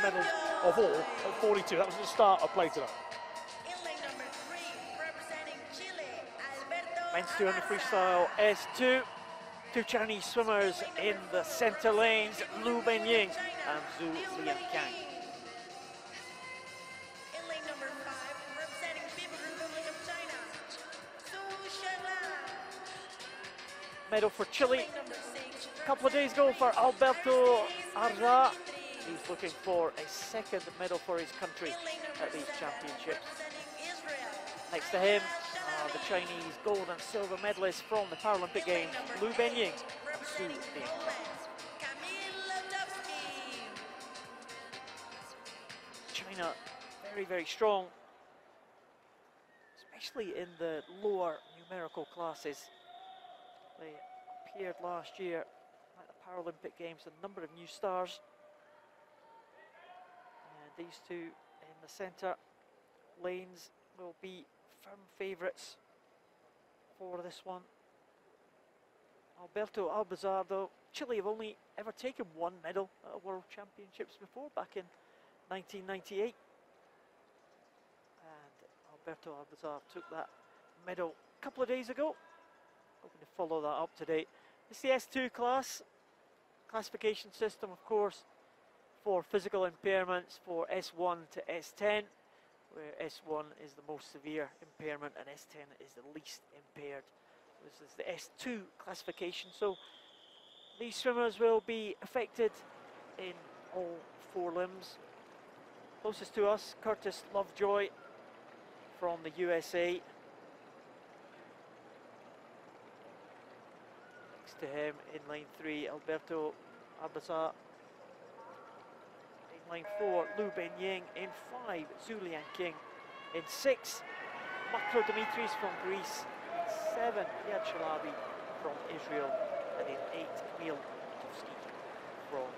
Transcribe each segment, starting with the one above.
medals of all at 42. That was the start of play tonight. In lane number 3, representing Chile, Alberto. Men's 200 freestyle S2. Two Chinese swimmers in the center lanes, Benying and Liankang. In lane number 5, representing People's Republic of China, Medal for Chile. lane number 6, A couple of days ago for Alberto ABARZA. He's looking for a second medal for his country at these championships. representing Israel. Next to him are the Chinese gold and silver medalists from the Paralympic Games, Benying and Representing Poland, Kamil. China, very, very strong, especially in the lower numerical classes. They appeared last year at the Paralympic Games, a number of new stars. And these two in the centre lanes will be firm favourites for this one. Alberto ABARZA, though, Chile have only ever taken one medal at World Championships before, back in 1998. And Alberto ABARZA took that medal a couple of days ago. Hoping to follow that up today. It's the S2 classification system, of course, for physical impairments for S1 to S10, where S1 is the most severe impairment and S10 is the least impaired. This is the S2 classification, so these swimmers will be affected in all four limbs. Closest to us, Curtis Lovejoy from the USA. Next to him in lane 3, Alberto ABARZA. In lane 4, Benying. In 5, Liankang. In 6, Makro Dimitris from Greece. In 7, Yad Shalabi from Israel. And in 8, Kamil from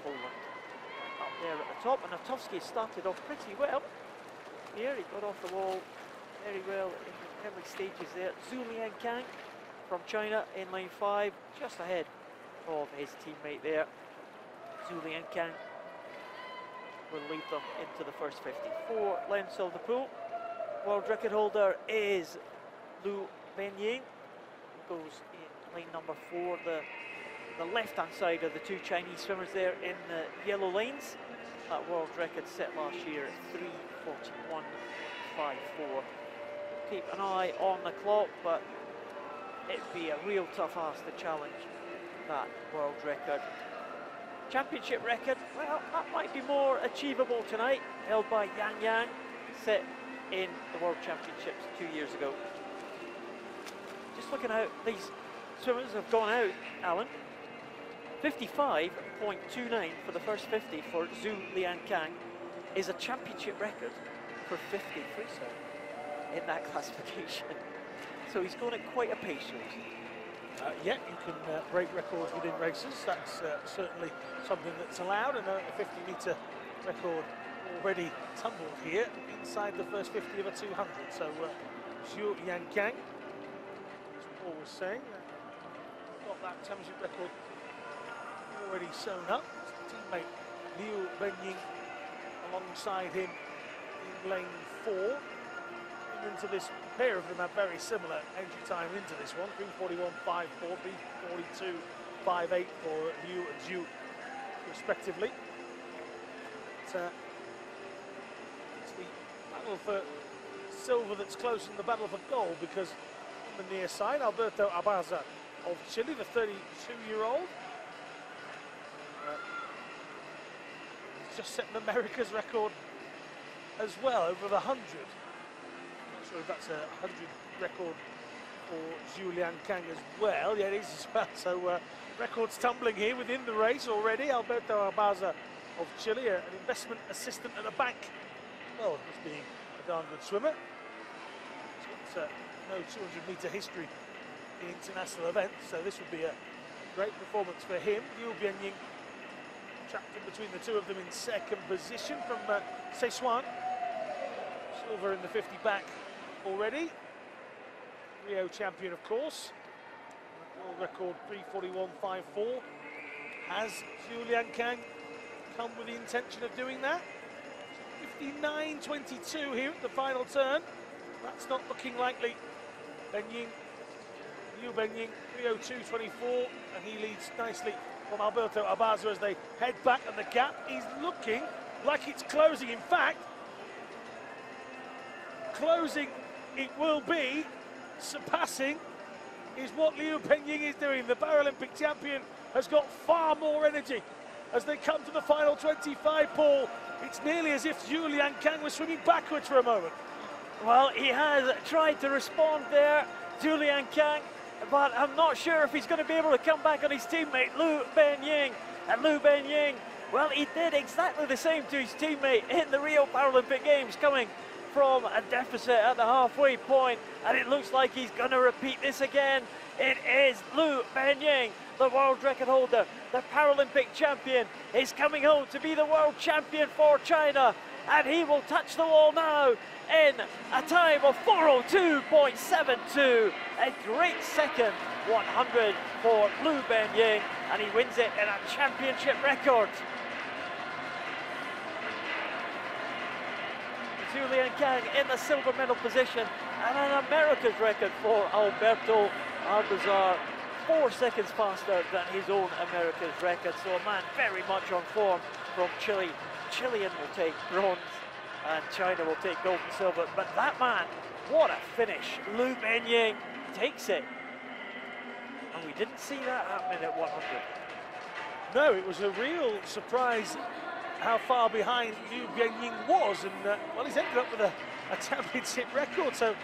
Poland. Up there at the top, and Natowski started off pretty well. Here, he got off the wall very well in the early stages there. Liankang from China in lane 5, just ahead of his teammate there. Liankang will lead them into the first 50. 4 lengths of the pool. World record holder is Benying, who goes in lane number 4, the left-hand side of the two Chinese swimmers there in the yellow lanes. That world record set last year at 3:41.54. Keep an eye on the clock, but it'd be a real tough ask to challenge that world record. Championship record, well, that might be more achievable tonight, held by Yang, set in the World Championships 2 years ago. Just looking out, these swimmers have gone out, Alan. 55.29 for the first 50 for Liankang is a championship record for 50 freestyle in that classification. So he's gone at quite a pace. Yeah, you can break records within races. That's certainly something that's allowed, and a 50-metre record already tumbled here inside the first 50 of a 200. So Liankang, as Paul was saying, got that championship record already sewn up. His teammate Benying alongside him in lane 4. And into this, pair of them have very similar entry time into this one, 3:41.54, 3:42.58 for Liu and Zhu respectively. It's the battle for silver that's close in the battle for gold, because on the near side, Alberto ABARZA of Chile, the 32-year-old. He's just set an America's record as well, over the 100. Not sure if that's a 100 record for Liankang as well. Yeah, it is as well. So records tumbling here within the race already. Alberto ABARZA of Chile, an investment assistant at a bank. Well, he's being a darn good swimmer. He's got no 200-metre history in international events, so this would be a great performance for him. Liu Benying trapped in between the two of them in second position from Sichuan. Silver in the 50 back already. Rio champion, of course. World record 3:41.54 has Liankang come with the intention of doing that. 59.22 here at the final turn. That's not looking likely. Benying, Liu Benying, 3:02.24, and he leads nicely from Alberto ABARZA as they head back, and the gap is looking like it's closing. In fact, closing it will be. Surpassing is what Liu Benying is doing. The Paralympic champion has got far more energy as they come to the final 25, Paul. It's nearly as if Liankang was swimming backwards for a moment. Well, he has tried to respond there, Liankang, but I'm not sure if he's going to be able to come back on his teammate, Liu Benying. And Liu Benying, well, he did exactly the same to his teammate in the Rio Paralympic Games, coming from a deficit at the halfway point, and it looks like he's going to repeat this again. It is Liu Benying, the world record holder, the Paralympic champion, is coming home to be the world champion for China, and he will touch the wall now in a time of 4:02.72, a great second 100 for Liu Benying, and he wins it in a championship record. Liankang in the silver medal position, and an America's record for Alberto. ABARZA 4 seconds faster than his own America's record, so a man very much on form from Chile. Chilean will take bronze and China will take gold and silver, but that man, what a finish. Liu Benying takes it, and we didn't see that happening at 100. No, it was a real surprise how far behind Liu Benying was, and well, he's ended up with a championship record, so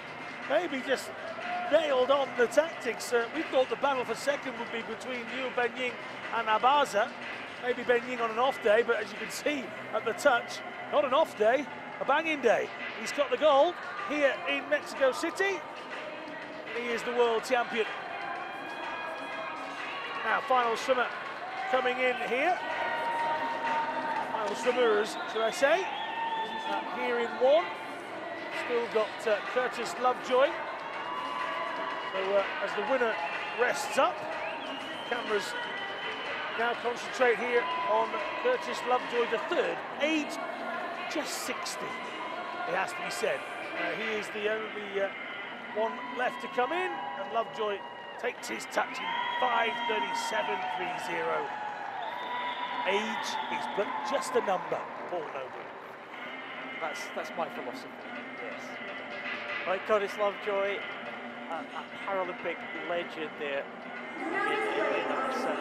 maybe just nailed on the tactics. We thought the battle for second would be between Liu Benying and ABARZA. Maybe Benying on an off day, but as you can see at the touch, not an off day, a banging day. He's got the gold here in Mexico City. He is the world champion. Now, final swimmer coming in here. Final swimmers, should I say, here in one. Still got Curtis Lovejoy. So as the winner rests up, cameras now concentrate here on Curtis Lovejoy III, age just 60, it has to be said. He is the only one left to come in, and Lovejoy takes his touch in 5:37.30. Age is but just a number, Paul Noble. That's my philosophy, yes. Right, Curtis Lovejoy, a Paralympic legend there in number 7.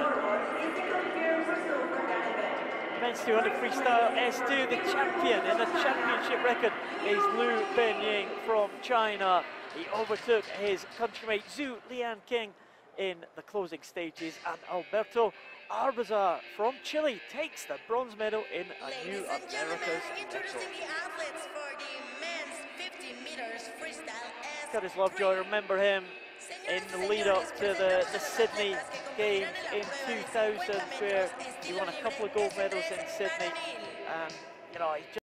Men's 200 freestyle S2, the champion in the championship record is Liu Benying from China. He overtook his countrymate Liankang in the closing stages, and Alberto ABARZA from Chile takes the bronze medal in a new America's record. Introducing the athletes for the men's 50 meters freestyle S3. Curtis Lovejoy, remember him in the lead up to the Sydney Games in 2000, where he won a couple of gold medals in Sydney, and you know, he just